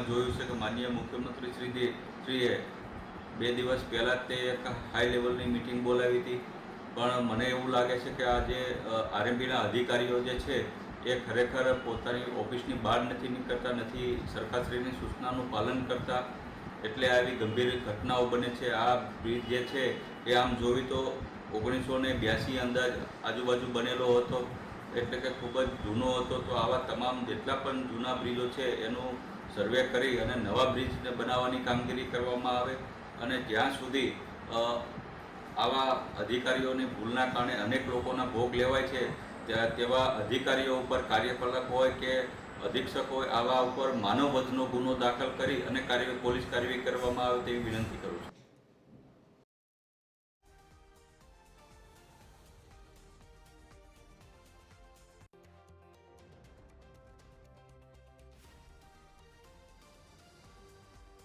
જોયું છે કે માનનીય મુખ્યમંત્રી શ્રીએ 2 દિવસ પહેલાં જ તે એક હાઈ લેવલની મિટિંગ બોલાવી હતી, પણ મને એવું લાગે છે કે આ જે આરએમબીના અધિકારીઓ જે છે એ ખરેખર પોતાની ઓફિસની બહાર નથી નીકળતા, નથી સરકારશ્રીની સૂચનાનું પાલન કરતા, એટલે આવી ગંભીર ઘટનાઓ બને છે। આ બ્રિજ જે છે એ આમ જોવી તો 1982 અંદાજ આજુબાજુ બનેલો હતો, એટલે કે ખૂબ જ જૂનો હતો। તો આવા તમામ જેટલા પણ જૂના બ્રિજો છે એનું સર્વે કરી અને નવા બ્રિજને બનાવવાની કામગીરી કરવામાં આવે। અને જ્યાં સુધી આવા અધિકારીઓની ભૂલના કારણે અનેક લોકોના ભોગ લેવાય છે, તેવા અધિકારીઓ ઉપર કાર્યપાલક હોય કે અધિક્ષક હોય, આવા ઉપર માનવ વધનો ગુનો દાખલ કરી અને પોલીસ કાર્યવાહી કરવામાં આવે તેવી વિનંતી કરું છું।